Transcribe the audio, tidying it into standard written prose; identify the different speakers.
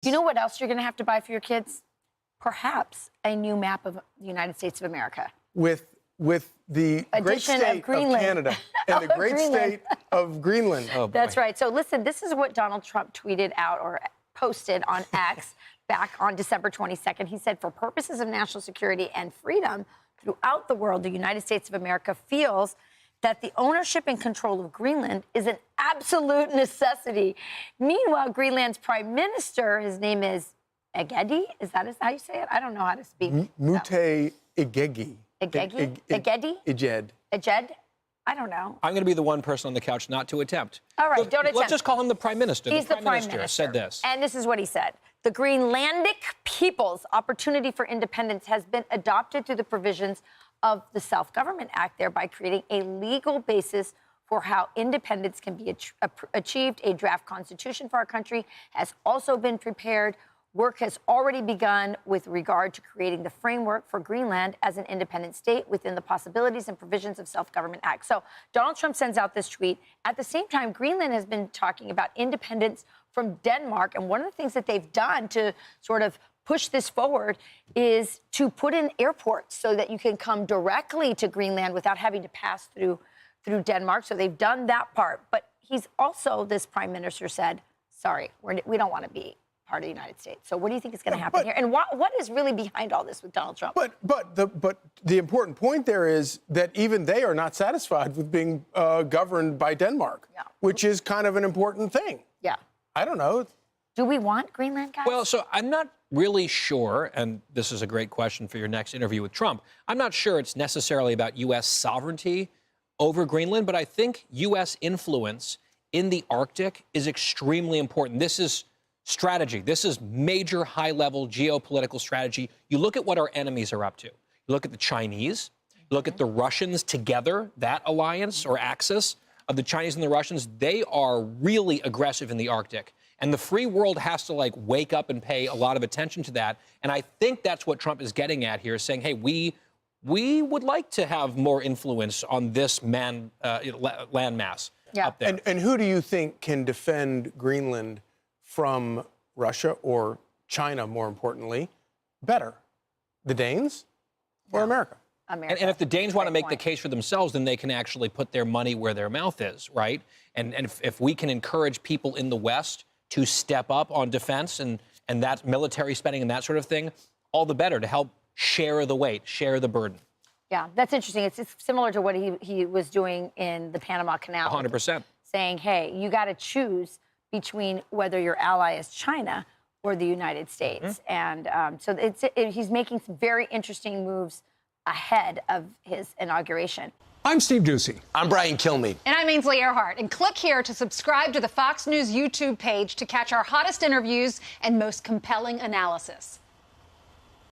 Speaker 1: You know what else you're going to have to buy for your kids? Perhaps a new map of the United States of America.
Speaker 2: With the great state of Canada and the great state of Greenland.
Speaker 1: Oh, that's right. So listen, this is what Donald Trump tweeted out or posted on X back on December 22nd. He said, for purposes of national security and freedom throughout the world, the United States of America feels that the ownership and control of Greenland is an absolute necessity. Meanwhile, Greenland's prime minister, his name is Egede. Is that how you say it? I don't know how to speak.
Speaker 2: Mute Egegi.
Speaker 1: Egede? Egede? Ejed? I don't know.
Speaker 3: I'm going to be the one person on the couch not to attempt.
Speaker 1: All right, don't attempt.
Speaker 3: Let's just call him the prime minister.
Speaker 1: He's the prime minister
Speaker 3: said this.
Speaker 1: And this is what he said. The Greenlandic people's opportunity for independence has been adopted through the provisions of the Self-Government Act, thereby creating a legal basis for how independence can be achieved. A draft constitution for our country has also been prepared. Work has already begun with regard to creating the framework for Greenland as an independent state within the possibilities and provisions of Self-Government Act. So Donald Trump sends out this tweet. At the same time, Greenland has been talking about independence from Denmark. And one of the things that they've done to sort of push this forward is to put in airports so that you can come directly to Greenland without having to pass through Denmark. So they've done that part. But he's also, this prime minister said, sorry, we don't want to be part of the United States. So what do you think is going to happen here? And what is really behind all this with Donald Trump?
Speaker 2: But the important point there is that even they are not satisfied with being governed by Denmark, which is kind of an important thing.
Speaker 1: Yeah.
Speaker 2: I don't know.
Speaker 1: Do we want Greenland, guys?
Speaker 3: Well, so I'm not really sure, and this is a great question for your next interview with Trump. I'm not sure it's necessarily about U.S. sovereignty over Greenland, but I think U.S. influence in the Arctic is extremely important. This is strategy. This is major high-level geopolitical strategy. You look at what our enemies are up to. You look at the Chinese, you look at the Russians together, that alliance or axis of the Chinese and the Russians, they are really aggressive in the Arctic. And the free world has to, like, wake up and pay a lot of attention to that. And I think that's what Trump is getting at here, saying, hey, we would like to have more influence on this landmass up there.
Speaker 2: And who do you think can defend Greenland from Russia or China, more importantly, better? The Danes or America?
Speaker 1: America.
Speaker 3: And if the Danes want to make the case for themselves, then they can actually put their money where their mouth is, right? And if we can encourage people in the West to step up on defense and that military spending and that sort of thing, all the better to help share the weight, share the burden.
Speaker 1: Yeah, that's interesting. It's similar to what he was doing in the Panama Canal.
Speaker 3: 100%.
Speaker 1: Saying, hey, you got to choose between whether your ally is China or the United States. And so he's making some very interesting moves ahead of his inauguration.
Speaker 4: I'm Steve Doocy.
Speaker 5: I'm Brian Kilmeade.
Speaker 6: And I'm Ainsley Earhart. And click here to subscribe to the Fox News YouTube page to catch our hottest interviews and most compelling analysis.